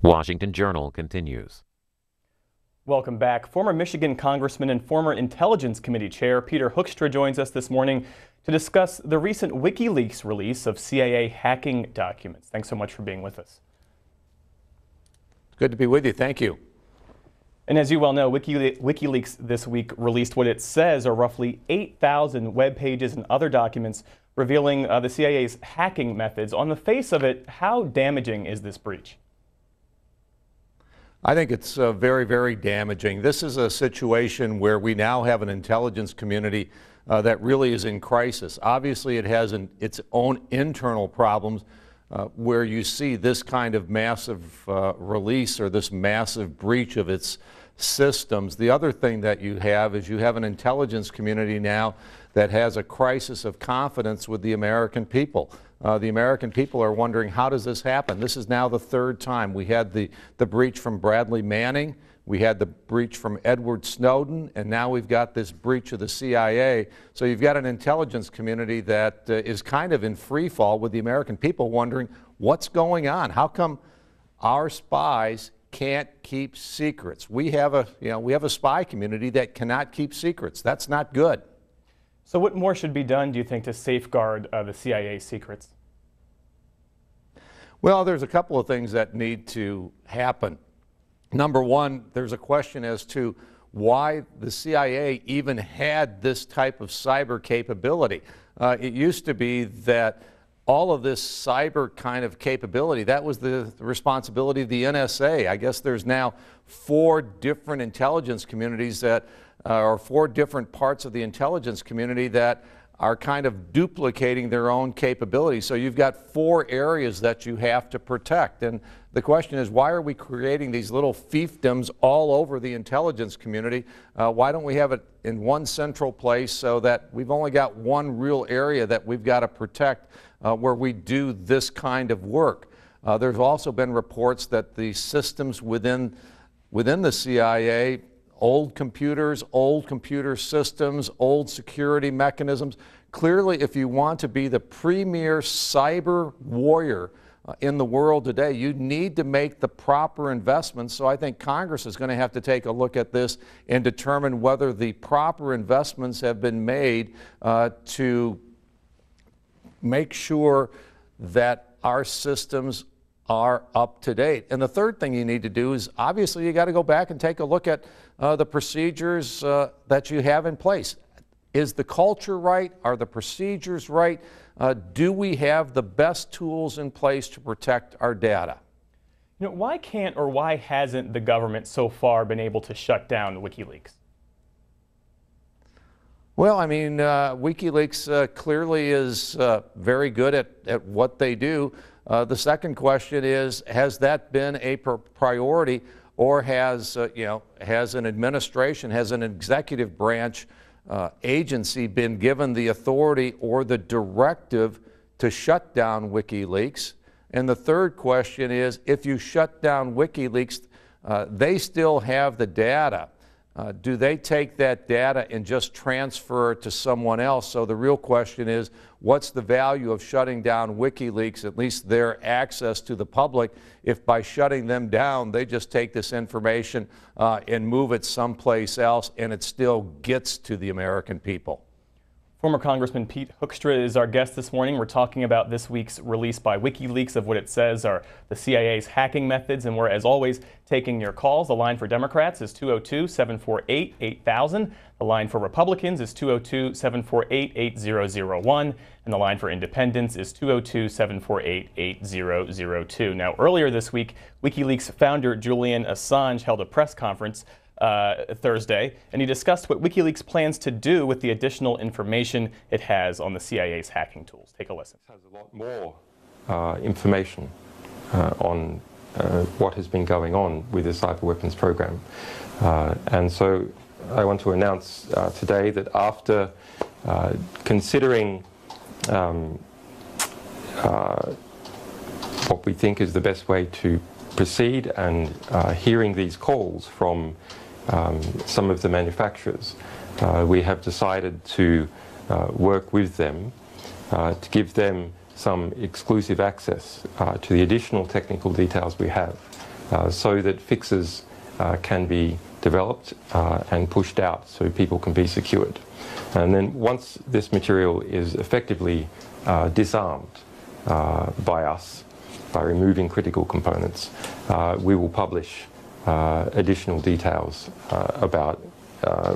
Washington Journal continues. Welcome back. Former Michigan Congressman and former Intelligence Committee Chair Peter Hoekstra joins us this morning to discuss the recent WikiLeaks release of CIA hacking documents. Thanks so much for being with us. Good to be with you. Thank you. And as you well know, WikiLeaks this week released what it says are roughly 8,000 web pages and other documents revealing the CIA's hacking methods. On the face of it, how damaging is this breach? I think it's very, very damaging. This is a situation where we now have an intelligence community that really is in crisis. Obviously, it has its own internal problems where you see this kind of massive release or this massive breach of its systems. The other thing that you have is you have an intelligence community now that has a crisis of confidence with the American people. The American people are wondering, how does this happen? This is now the third time. We had the breach from Bradley Manning, we had the breach from Edward Snowden, and now we've got this breach of the CIA. So you've got an intelligence community that is kind of in free fall with the American people wondering, what's going on? How come our spies can't keep secrets? We have a spy community that cannot keep secrets. That's not good. So what more should be done, do you think, to safeguard the CIA's secrets? Well, there's a couple of things that need to happen. Number one, there's a question as to why the CIA even had this type of cyber capability. It used to be that all of this cyber kind of capability, that was the responsibility of the NSA. I guess there's now 4 different intelligence communities that or 4 different parts of the intelligence community that are kind of duplicating their own capabilities. So you've got 4 areas that you have to protect. And the question is, why are we creating these little fiefdoms all over the intelligence community? Why don't we have it in one central place so that we've only got one real area that we've got to protect where we do this kind of work? There's also been reports that the systems within the CIA, old computers, old computer systems, old security mechanisms. Clearly, if you want to be the premier cyber warrior in the world today, you need to make the proper investments. So I think Congress is going to have to take a look at this and determine whether the proper investments have been made to make sure that our systems are up to date. And the third thing you need to do is, obviously, you got to go back and take a look at the procedures that you have in place. Is the culture right? Are the procedures right? Do we have the best tools in place to protect our data? You know, why can't or why hasn't the government so far been able to shut down WikiLeaks? Well, I mean, WikiLeaks clearly is very good at what they do. The second question is, has that been a priority, or has an administration, has an executive branch agency been given the authority or the directive to shut down WikiLeaks? And the third question is, if you shut down WikiLeaks, they still have the data. Do they take that data and just transfer it to someone else? So the real question is, what's the value of shutting down WikiLeaks, at least their access to the public, if by shutting them down, they just take this information and move it someplace else and it still gets to the American people? Former Congressman Pete Hoekstra is our guest this morning. We're talking about this week's release by WikiLeaks of what it says are the CIA's hacking methods, and we're, as always, taking your calls. The line for Democrats is 202-748-8000. The line for Republicans is 202-748-8001. And the line for Independents is 202-748-8002. Now, earlier this week, WikiLeaks founder Julian Assange held a press conference Thursday, and he discussed what WikiLeaks plans to do with the additional information it has on the CIA's hacking tools. Take a listen. It has a lot more information on what has been going on with the cyber weapons program. And so I want to announce today that after considering what we think is the best way to proceed and hearing these calls from some of the manufacturers, we have decided to work with them to give them some exclusive access to the additional technical details we have so that fixes can be developed and pushed out so people can be secured. And then once this material is effectively disarmed by us, by removing critical components, we will publish additional details about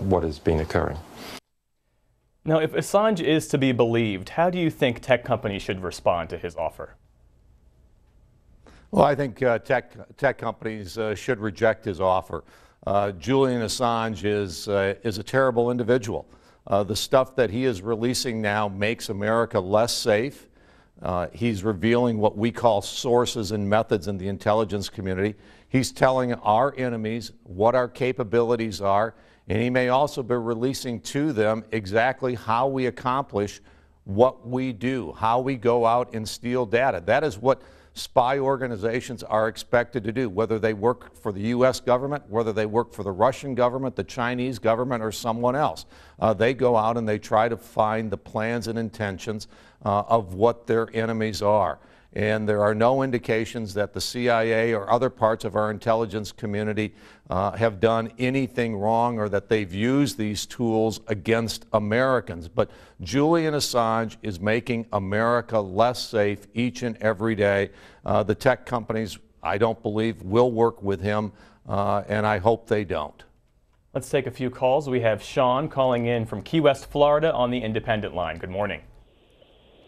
what has been occurring. Now, if Assange is to be believed, how do you think tech companies should respond to his offer? Well, I think tech companies should reject his offer. Julian Assange is a terrible individual. The stuff that he is releasing now makes America less safe. He's revealing what we call sources and methods in the intelligence community. He's telling our enemies what our capabilities are, and he may also be releasing to them exactly how we accomplish what we do, how we go out and steal data. That is what spy organizations are expected to do, whether they work for the U.S. government, whether they work for the Russian government, the Chinese government, or someone else. They go out and they try to find the plans and intentions of what their enemies are. And there are no indications that the CIA or other parts of our intelligence community have done anything wrong or that they've used these tools against Americans. But Julian Assange is making America less safe each and every day. The tech companies, I don't believe, will work with him, and I hope they don't. Let's take a few calls. We have Sean calling in from Key West, Florida on the Independent line. Good morning.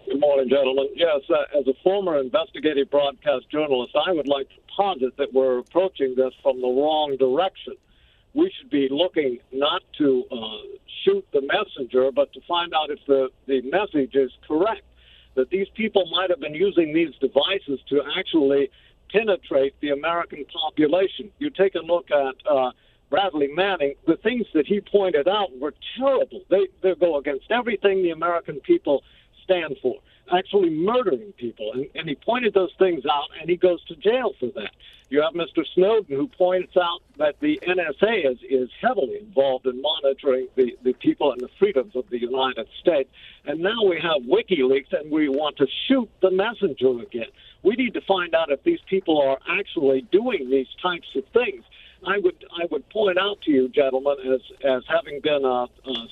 Good morning, gentlemen. Yes, as a former investigative broadcast journalist, I would like to posit that we're approaching this from the wrong direction. We should be looking not to shoot the messenger, but to find out if the message is correct, that these people might have been using these devices to actually penetrate the American population. You take a look at Bradley Manning, the things that he pointed out were terrible. They go against everything the American people stand for, actually murdering people. And he pointed those things out, and he goes to jail for that. You have Mr. Snowden, who points out that the NSA is heavily involved in monitoring the people and the freedoms of the United States. And now we have WikiLeaks, and we want to shoot the messenger again. We need to find out if these people are actually doing these types of things. I would point out to you, gentlemen, as having been a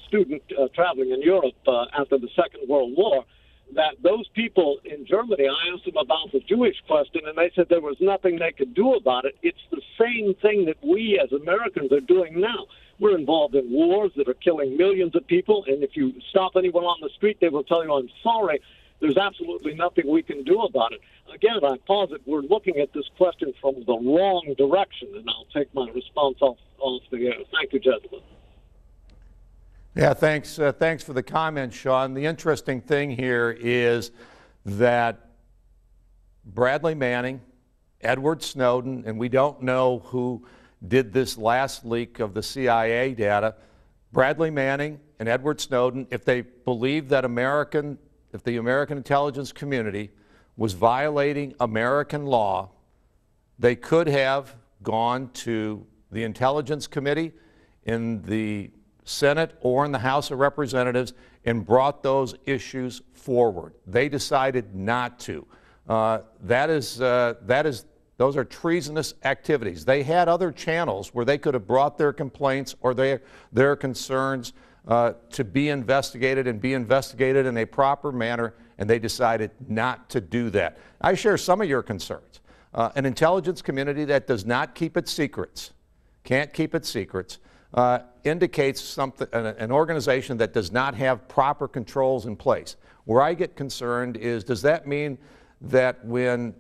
student traveling in Europe after the Second World War, that those people in Germany, I asked them about the Jewish question, and they said there was nothing they could do about it. It's the same thing that we as Americans are doing now. We're involved in wars that are killing millions of people, and if you stop anyone on the street, they will tell you, I'm sorry. There's absolutely nothing we can do about it. Again, I posit we're looking at this question from the wrong direction, and I'll take my response off the air. Thank you, gentlemen. Yeah, thanks for the comment, Sean. The interesting thing here is that Bradley Manning, Edward Snowden, and we don't know who did this last leak of the CIA data, Bradley Manning and Edward Snowden, if they believe that if the American intelligence community was violating American law, they could have gone to the Intelligence Committee in the Senate or in the House of Representatives and brought those issues forward. They decided not to. Those are treasonous activities. They had other channels where they could have brought their complaints or their concerns to be investigated and be investigated in a proper manner, and they decided not to do that. I share some of your concerns. An intelligence community that does not keep its secrets, can't keep its secrets, indicates something, an organization that does not have proper controls in place. Where I get concerned is, does that mean that when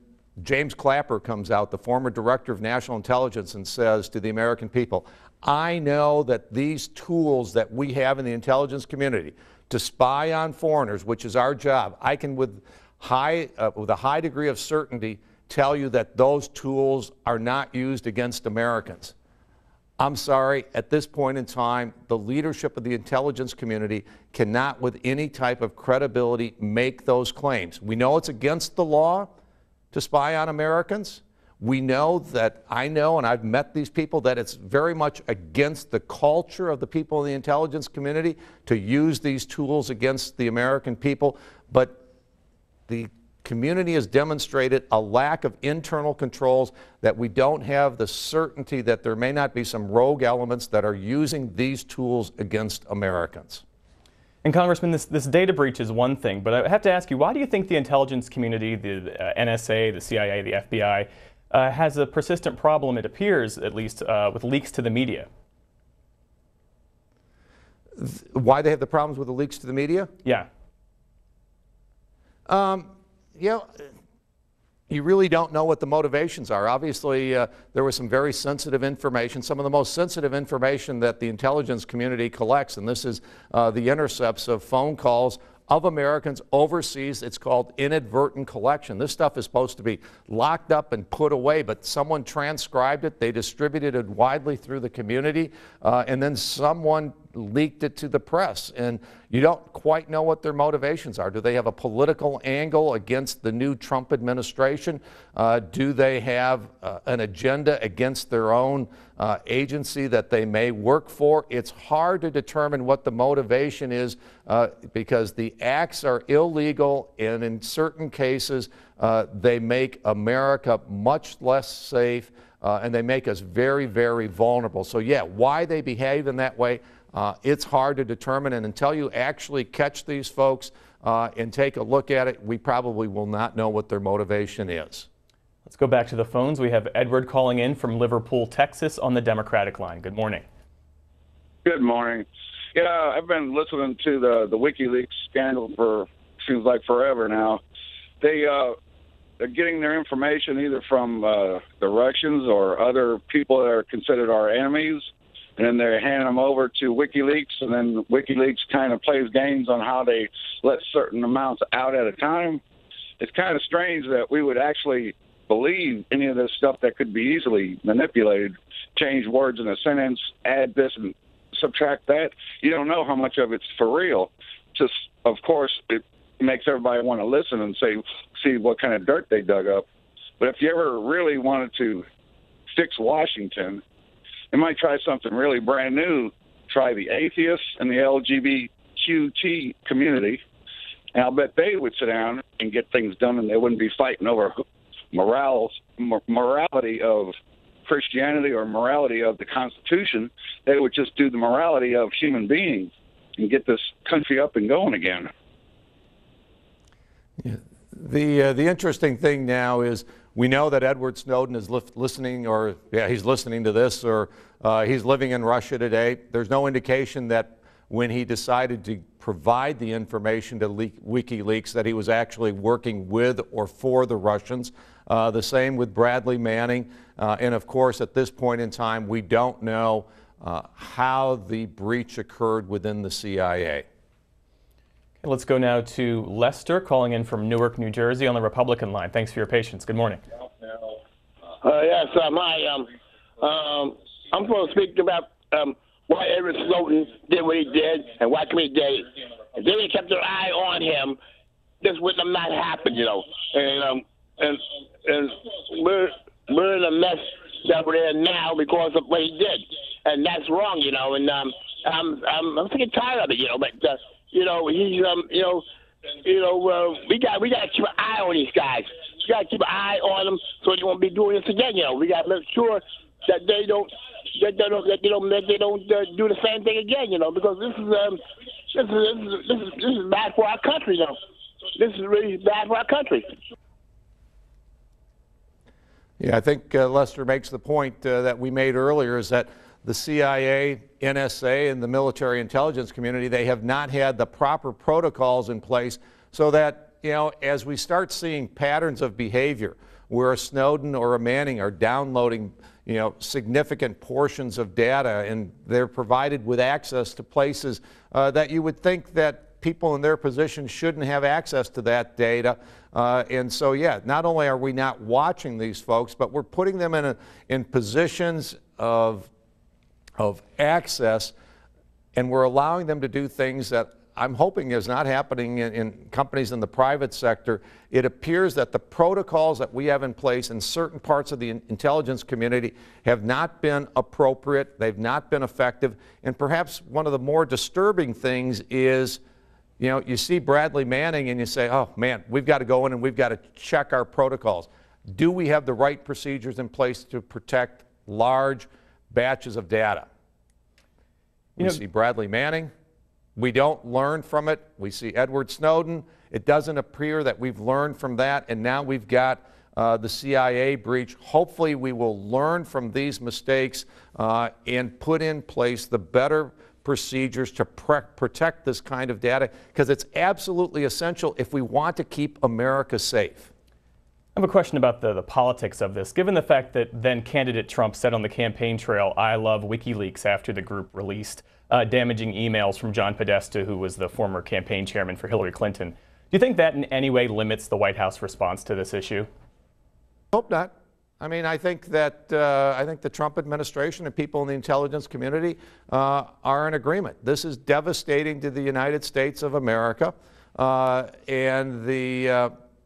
James Clapper comes out, the former director of national intelligence, and says to the American people, I know that these tools that we have in the intelligence community to spy on foreigners, which is our job, I can with a high degree of certainty tell you that those tools are not used against Americans. I'm sorry, at this point in time, the leadership of the intelligence community cannot with any type of credibility make those claims. We know it's against the law to spy on Americans. We know that, I know, and I've met these people, that it's very much against the culture of the people in the intelligence community to use these tools against the American people. But the community has demonstrated a lack of internal controls, that we don't have the certainty that there may not be some rogue elements that are using these tools against Americans. And Congressman, this data breach is one thing, but I have to ask you, why do you think the intelligence community, the NSA, the CIA, the FBI, has a persistent problem, it appears at least, with leaks to the media? Why they have the problems with the leaks to the media? Yeah. You know, you really don't know what the motivations are. Obviously, there was some very sensitive information, some of the most sensitive information that the intelligence community collects, and this is the intercepts of phone calls of Americans overseas. It's called inadvertent collection. This stuff is supposed to be locked up and put away, but someone transcribed it, they distributed it widely through the community, and then someone leaked it to the press. And you don't quite know what their motivations are. Do they have a political angle against the new Trump administration? Do they have an agenda against their own agency that they may work for? It's hard to determine what the motivation is because the acts are illegal, and in certain cases they make America much less safe, and they make us very, very vulnerable. So yeah, why they behave in that way, it's hard to determine, and until you actually catch these folks and take a look at it, we probably will not know what their motivation is. Let's go back to the phones. We have Edward calling in from Liverpool, Texas on the Democratic line. Good morning. Good morning. Yeah, I've been listening to the WikiLeaks scandal for seems like forever now. They're getting their information either from the Russians or other people that are considered our enemies, and then they're handing them over to WikiLeaks, and then WikiLeaks kind of plays games on how they let certain amounts out at a time. It's kind of strange that we would actually believe any of this stuff that could be easily manipulated, change words in a sentence, add this and subtract that. You don't know how much of it's for real. Just, of course, it makes everybody want to listen and see what kind of dirt they dug up. But if you ever really wanted to fix Washington, you might try something really brand new. Try the atheists and the LGBTQ community, and I'll bet they would sit down and get things done, and they wouldn't be fighting over morality of Christianity or morality of the Constitution. They would just do the morality of human beings and get this country up and going again. Yeah. The interesting thing now is we know that Edward Snowden is listening, or he's listening to this, or he's living in Russia today. There's no indication that when he decided to provide the information to WikiLeaks that he was actually working with or for the Russians. The same with Bradley Manning. And of course, at this point in time, we don't know how the breach occurred within the CIA. Let's go now to Lester calling in from Newark, New Jersey on the Republican line. Thanks for your patience. Good morning. Yes, hi. I'm supposed to speak about why Edward Snowden did what he did and why he did it. If they would have kept their eye on him, this would have not happened, you know. And we're in a mess that we're in now because of what he did, and that's wrong, you know. And I'm sick and tired of it, you know. But you know, he's we got to keep an eye on these guys. We got to keep an eye on them so they won't be doing this again. You know, we got to make sure that they don't do the same thing again. You know, because this is bad for our country. You know, this is really bad for our country. Yeah, I think Lester makes the point that we made earlier, is that the CIA, NSA, and the military intelligence community, they have not had the proper protocols in place so that, you know, as we start seeing patterns of behavior where a Snowden or a Manning are downloading, you know, significant portions of data, and they're provided with access to places that you would think that people in their position shouldn't have access to that data. And so, yeah, not only are we not watching these folks, but we're putting them in positions of access, and we're allowing them to do things that I'm hoping is not happening in companies in the private sector. It appears that the protocols that we have in place in certain parts of the intelligence community have not been appropriate, they've not been effective, and perhaps one of the more disturbing things is You know, you see Bradley Manning and you say, oh man, we've got to go in and we've got to check our protocols. Do we have the right procedures in place to protect large batches of data? We see Bradley Manning. We don't learn from it. We see Edward Snowden. It doesn't appear that we've learned from that, and now we've got the CIA breach. Hopefully we will learn from these mistakes and put in place the better procedures to protect this kind of data, because it's absolutely essential if we want to keep America safe. I have a question about the politics of this. Given the fact that then candidate Trump said on the campaign trail, "I love WikiLeaks," after the group released damaging emails from John Podesta, who was the former campaign chairman for Hillary Clinton, do you think that in any way limits the White House response to this issue? Hope not. I mean, I think that the Trump administration and people in the intelligence community are in agreement. This is devastating to the United States of America, and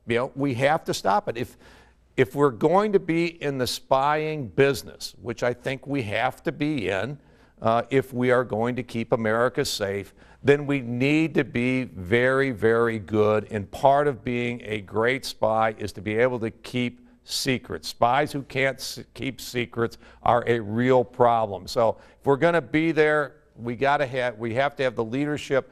you know, we have to stop it. If we're going to be in the spying business, which I think we have to be in, if we are going to keep America safe, then we need to be very, very good. And part of being a great spy is to be able to keep secrets. Spies who can't keep secrets are a real problem. So if we're going to be there, we have to have the leadership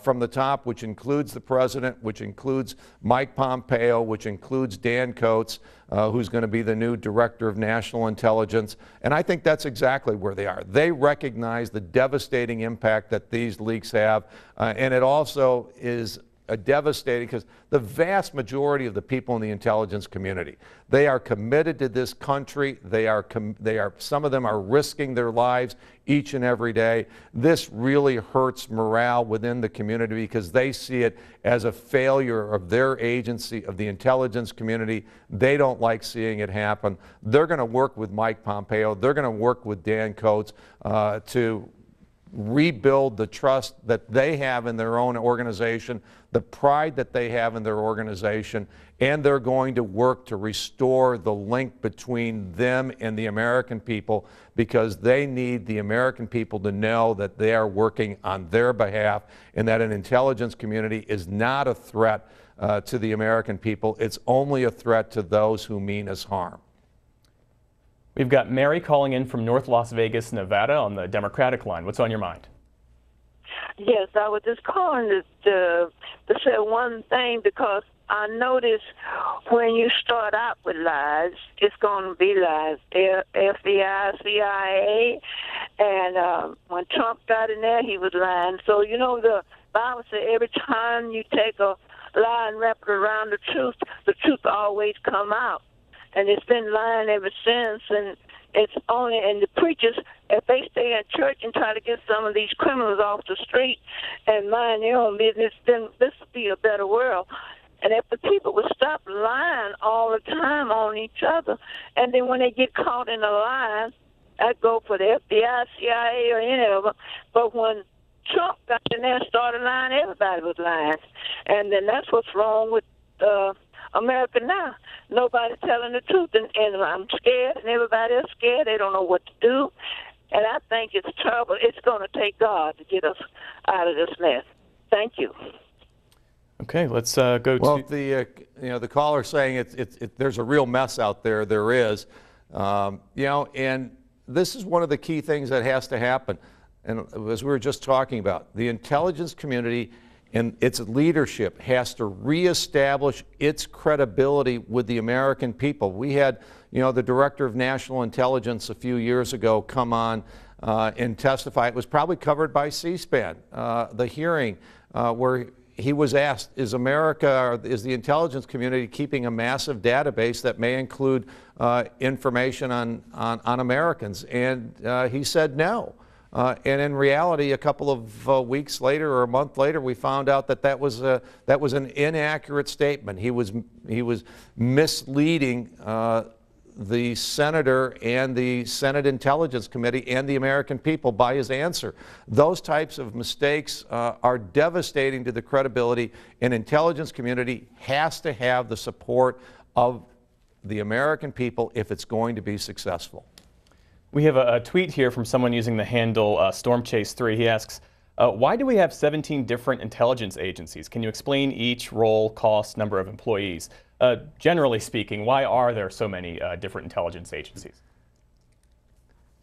from the top, which includes the president, which includes Mike Pompeo, which includes Dan Coats, who's going to be the new director of national intelligence. And I think that's exactly where they are. They recognize the devastating impact that these leaks have, and it also is a devastating, because the vast majority of the people in the intelligence community, they are committed to this country. Some of them are risking their lives each and every day. This really hurts morale within the community, because they see it as a failure of their agency, of the intelligence community. They don't like seeing it happen. They're going to work with Mike Pompeo. They're going to work with Dan Coats to rebuild the trust that they have in their own organization, the pride that they have in their organization, and they're going to work to restore the link between them and the American people, because they need the American people to know that they are working on their behalf, and that an intelligence community is not a threat to the American people. It's only a threat to those who mean us harm. We've got Mary calling in from North Las Vegas, Nevada on the Democratic line. What's on your mind? Yes, I was just calling to say one thing, because I noticed when you start out with lies, it's going to be lies. FBI, CIA, and when Trump got in there, he was lying. So, you know, the Bible says every time you take a lie and wrap it around the truth always come out. And it's been lying ever since, and it's only, and the preachers, if they stay in church and try to get some of these criminals off the street and mind their own business, then this would be a better world. And if the people would stop lying all the time on each other, and then when they get caught in a lie, I'd go for the FBI, CIA, or any of them. But when Trump got in there and started lying, everybody was lying. And then that's what's wrong with America now. Nobody's telling the truth, and I'm scared, and everybody else scared. They don't know what to do, and I think it's terrible. It's going to take God to get us out of this mess. Thank you. Okay, let's go to. Well, the caller saying there's a real mess out there. There is, and this is one of the key things that has to happen. And as we were just talking about, the intelligence community and its leadership has to reestablish its credibility with the American people. We had, the Director of National Intelligence a few years ago come on and testify. It was probably covered by C-SPAN, the hearing where he was asked, is the intelligence community keeping a massive database that may include information on Americans? And he said no. And in reality, a couple of weeks later or a month later, we found out that was an inaccurate statement. He was misleading the senator and the Senate Intelligence Committee and the American people by his answer. Those types of mistakes are devastating to the credibility. An intelligence community has to have the support of the American people if it's going to be successful. We have a tweet here from someone using the handle StormChase3. He asks, Why do we have 17 different intelligence agencies? Can you explain each role, cost, number of employees? Generally speaking, why are there so many different intelligence agencies?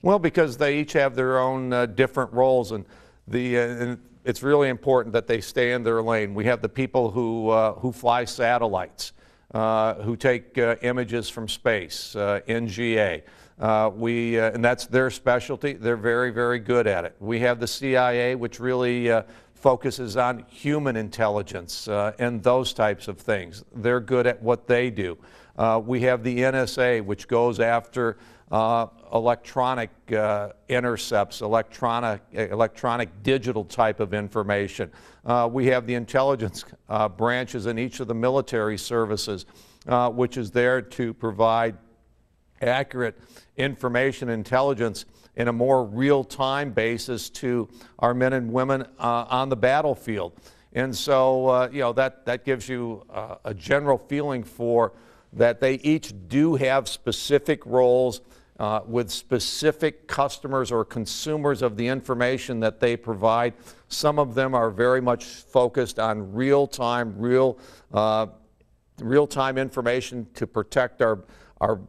Well, because they each have their own different roles, and it's really important that they stay in their lane. We have the people who fly satellites, who take images from space, NGA. And that's their specialty. They're very, very good at it. We have the CIA, which really focuses on human intelligence and those types of things. They're good at what they do. We have the NSA, which goes after electronic intercepts, electronic digital type of information. We have the intelligence branches in each of the military services, which is there to provide accurate information intelligence in a more real-time basis to our men and women on the battlefield. And so, that gives you a general feeling for that they each do have specific roles with specific customers or consumers of the information that they provide. Some of them are very much focused on real-time information to protect our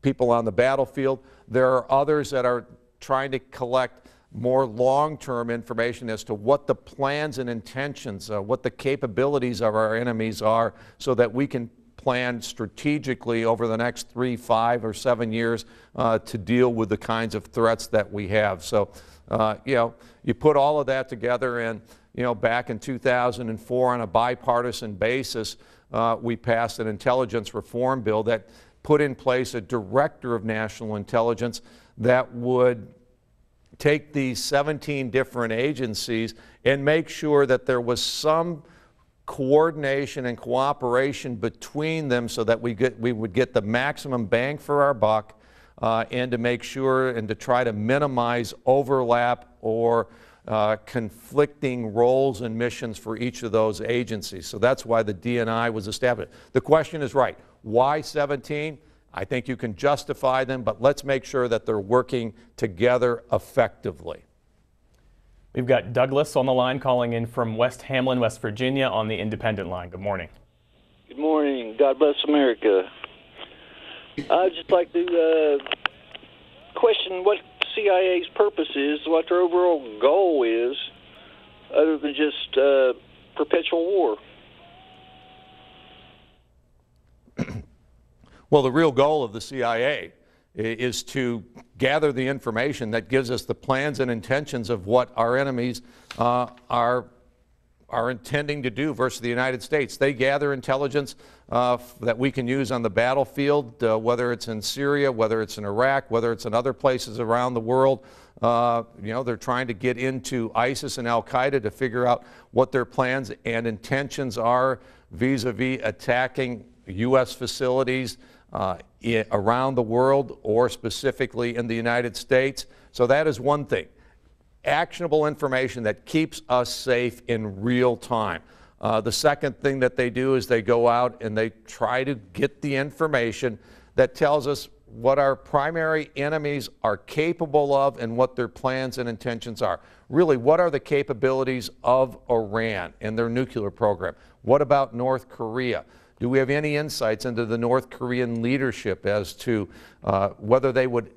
people on the battlefield. There are others that are trying to collect more long-term information as to what the plans and intentions, what the capabilities of our enemies are, so that we can plan strategically over the next 3, 5, or 7 years to deal with the kinds of threats that we have. So, you put all of that together, and back in 2004 on a bipartisan basis, we passed an intelligence reform bill that put in place a director of national intelligence that would take these 17 different agencies and make sure that there was some coordination and cooperation between them so that we would get the maximum bang for our buck, and to make sure and to try to minimize overlap or conflicting roles and missions for each of those agencies. So that's why the DNI was established. The question is right. Why 17? I think you can justify them, but let's make sure that they're working together effectively. We've got Douglas on the line calling in from West Hamlin, West Virginia on the independent line. Good morning. Good morning. God bless America. I'd just like to question what CIA's purpose is, what their overall goal is, other than just perpetual war. Well, the real goal of the CIA is to gather the information that gives us the plans and intentions of what our enemies are intending to do versus the United States. They gather intelligence that we can use on the battlefield, whether it's in Syria, whether it's in Iraq, whether it's in other places around the world. They're trying to get into ISIS and Al-Qaeda to figure out what their plans and intentions are vis-a-vis attacking U.S. facilities around the world, or specifically in the United States. So that is one thing. Actionable information that keeps us safe in real time. The second thing that they do is they go out and they try to get the information that tells us what our primary enemies are capable of and what their plans and intentions are. Really, what are the capabilities of Iran and their nuclear program? What about North Korea? Do we have any insights into the North Korean leadership as to whether they would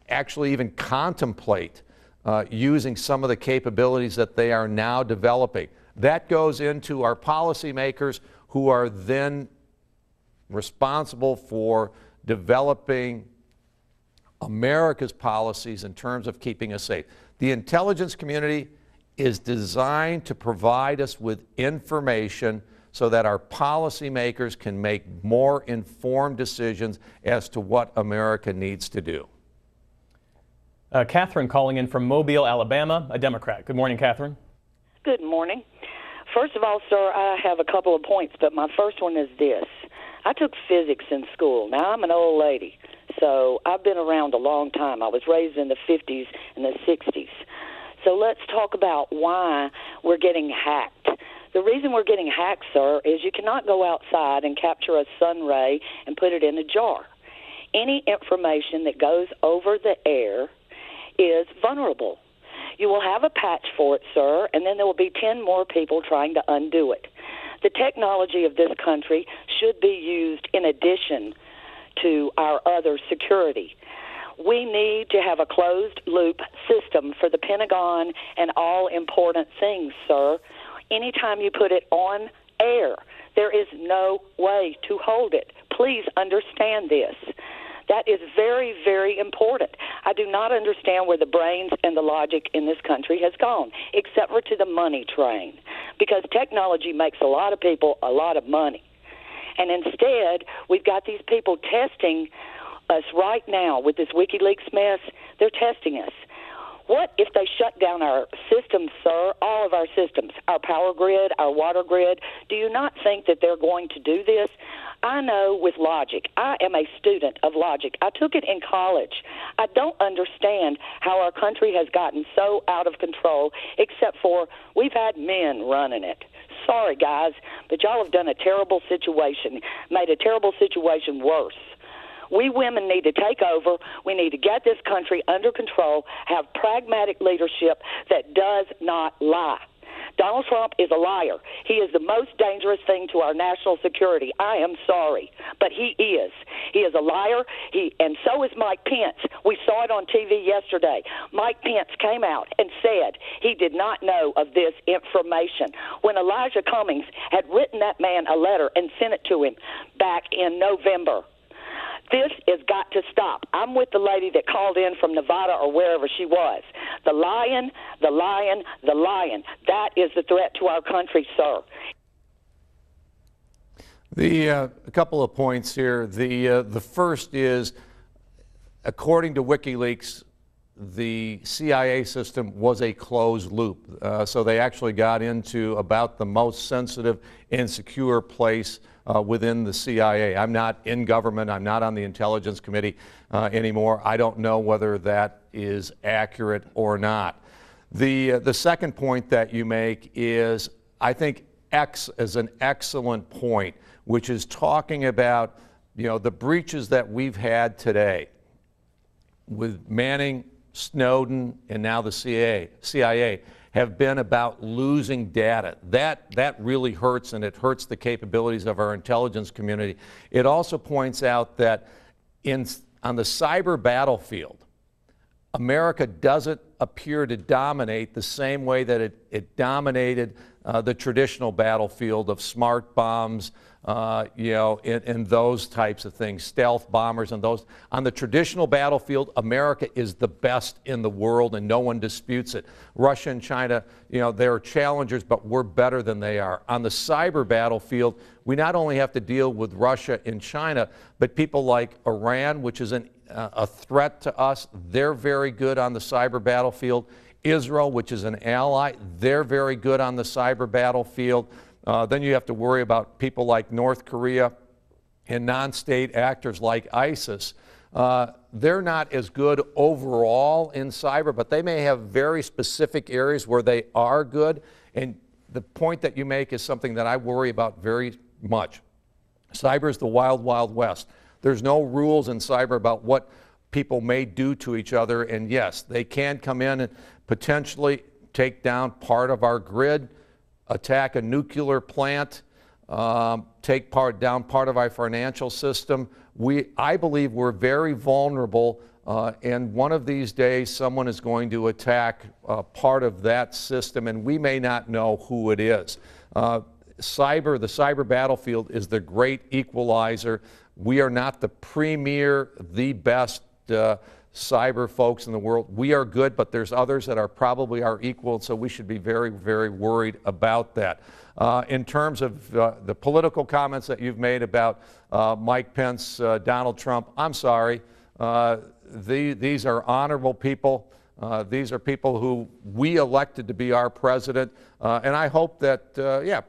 actually even contemplate using some of the capabilities that they are now developing? That goes into our policymakers, who are then responsible for developing America's policies in terms of keeping us safe. The intelligence community is designed to provide us with information so that our policymakers can make more informed decisions as to what America needs to do. Catherine calling in from Mobile, Alabama, a Democrat. Good morning, Catherine. Good morning. First of all, sir, I have a couple of points, but my first one is this. I took physics in school. Now, I'm an old lady, so I've been around a long time. I was raised in the 50s and the 60s. So let's talk about why we're getting hacked. The reason we're getting hacked, sir, is you cannot go outside and capture a sun ray and put it in a jar. Any information that goes over the air is vulnerable. You will have a patch for it, sir, and then there will be 10 more people trying to undo it. The technology of this country should be used in addition to our other security. We need to have a closed-loop system for the Pentagon and all important things, sir. Anytime you put it on air, there is no way to hold it. Please understand this. That is very, very important. I do not understand where the brains and the logic in this country has gone, except for to the money train, because technology makes a lot of people a lot of money. And instead, we've got these people testing us right now with this WikiLeaks mess. They're testing us. What if they shut down our systems, sir, all of our systems, our power grid, our water grid? Do you not think that they're going to do this? I know with logic. I am a student of logic. I took it in college. I don't understand how our country has gotten so out of control, except for we've had men running it. Sorry, guys, but y'all have done a terrible situation, made a terrible situation worse. We women need to take over. We need to get this country under control, have pragmatic leadership that does not lie. Donald Trump is a liar. He is the most dangerous thing to our national security. I am sorry, but he is. He is a liar, and so is Mike Pence. We saw it on TV yesterday. Mike Pence came out and said he did not know of this information when Elijah Cummings had written that man a letter and sent it to him back in November. This has got to stop. I'm with the lady that called in from Nevada or wherever she was. The lion, the lion, the lion. That is the threat to our country, sir. A couple of points here. The first is, according to WikiLeaks, the CIA system was a closed loop. So they actually got into about the most sensitive and secure place within the CIA. I'm not in government. I'm not on the Intelligence Committee anymore. I don't know whether that is accurate or not. The second point that you make is, I think, X is an excellent point, which is talking about, the breaches that we've had today with Manning, Snowden, and now the CIA have been about losing data. That really hurts, and it hurts the capabilities of our intelligence community. It also points out that on the cyber battlefield, America doesn't appear to dominate the same way that it dominated the traditional battlefield of smart bombs, and those types of things, stealth bombers and those. On the traditional battlefield, America is the best in the world, and no one disputes it. Russia and China, they're challengers, but we're better than they are. On the cyber battlefield, we not only have to deal with Russia and China, but people like Iran, which is a threat to us. They're very good on the cyber battlefield. Israel, which is an ally, they're very good on the cyber battlefield. Then you have to worry about people like North Korea and non-state actors like ISIS. They're not as good overall in cyber, but they may have very specific areas where they are good. And the point that you make is something that I worry about very much. Cyber is the wild, wild west. There's no rules in cyber about what people may do to each other. And yes, they can come in and potentially take down part of our grid, attack a nuclear plant, take down part of our financial system. I believe we're very vulnerable, and one of these days someone is going to attack part of that system, and we may not know who it is. The cyber battlefield is the great equalizer. We are not the premier, the best cyber folks in the world. We are good, but there's others that are probably our equal, so we should be very, very worried about that. In terms of the political comments that you've made about Mike Pence, Donald Trump, I'm sorry. These are honorable people. These are people who we elected to be our president. And I hope that,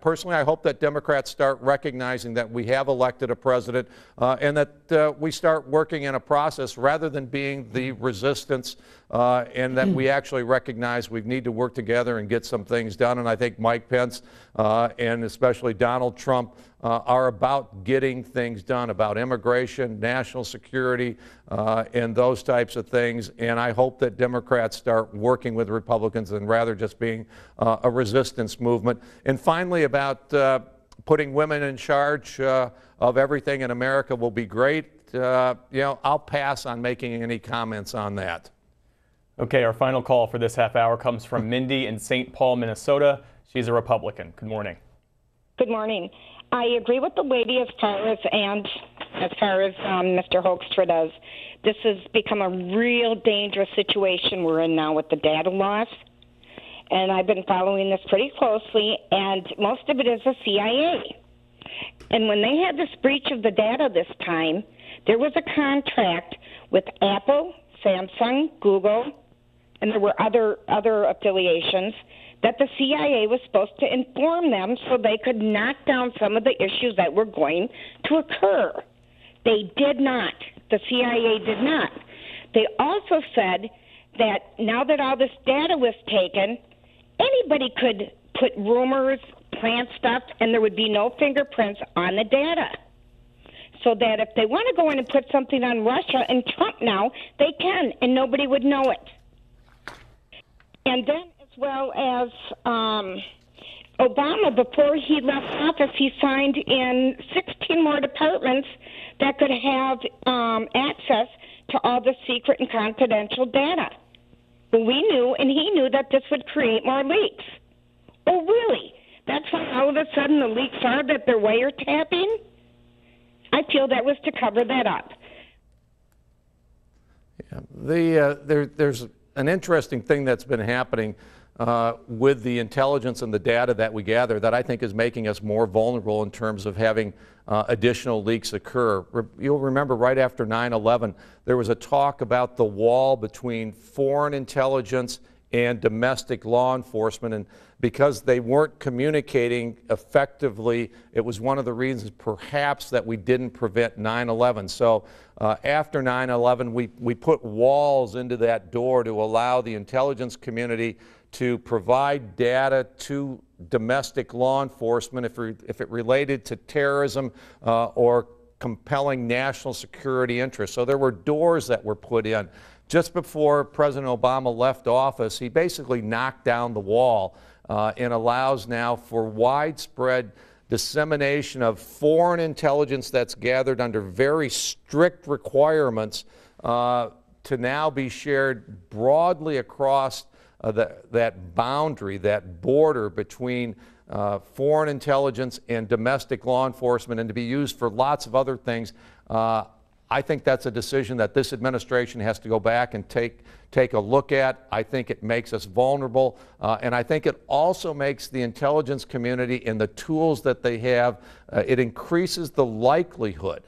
personally, I hope that Democrats start recognizing that we have elected a president and that we start working in a process rather than being the resistance, and that we actually recognize we need to work together and get some things done. And I think Mike Pence and especially Donald Trump are about getting things done, about immigration, national security, and those types of things. And I hope that Democrats Democrats start working with Republicans and rather just being a resistance movement. And finally, about putting women in charge of everything in America will be great. I'll pass on making any comments on that. Okay, our final call for this half hour comes from Mindy in St. Paul, Minnesota. She's a Republican. Good morning. Good morning. I agree with the lady as far as Mr. Hoekstra does. This has become a real dangerous situation we're in now with the data loss. And I've been following this pretty closely, and most of it is the CIA. And when they had this breach of the data this time, there was a contract with Apple, Samsung, Google, and there were other affiliations that the CIA was supposed to inform them so they could knock down some of the issues that were going to occur. They did not. The CIA did not. They also said that now that all this data was taken, anybody could put rumors, plant stuff, and there would be no fingerprints on the data. So that if they want to go in and put something on Russia and Trump now, they can, and nobody would know it. And then, as well as Obama, before he left office, he signed in 16 more departments that could have access to all the secret and confidential data. Well, we knew, and he knew, that this would create more leaks. Oh, really? That's why all of a sudden the leaks are that they're wiretapping? I feel that was to cover that up. Yeah, there's an interesting thing that's been happening with the intelligence and the data that we gather that I think is making us more vulnerable in terms of having additional leaks occur. You'll remember right after 9/11, there was a talk about the wall between foreign intelligence and domestic law enforcement, and because they weren't communicating effectively, it was one of the reasons perhaps that we didn't prevent 9/11. So after 9/11, we put walls into that door to allow the intelligence community to provide data to domestic law enforcement if it related to terrorism or compelling national security interests. So there were doors that were put in. Just before President Obama left office, he basically knocked down the wall and allows now for widespread dissemination of foreign intelligence that's gathered under very strict requirements to now be shared broadly across that boundary, that border between foreign intelligence and domestic law enforcement, and to be used for lots of other things. I think that's a decision that this administration has to go back and take a look at. I think it makes us vulnerable, and I think it also makes the intelligence community and the tools that they have, it increases the likelihood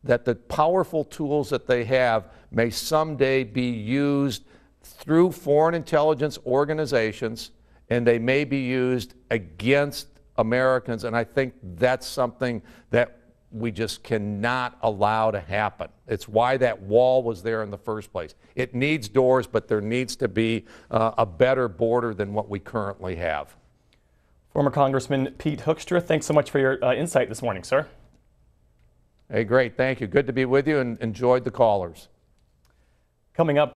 that the powerful tools that they have may someday be used through foreign intelligence organizations, and they may be used against Americans, and I think that's something that we just cannot allow to happen. It's why that wall was there in the first place. It needs doors, but there needs to be a better border than what we currently have. Former Congressman Pete Hoekstra, thanks so much for your insight this morning, sir. Hey, great. Thank you. Good to be with you, and enjoyed the callers. Coming up,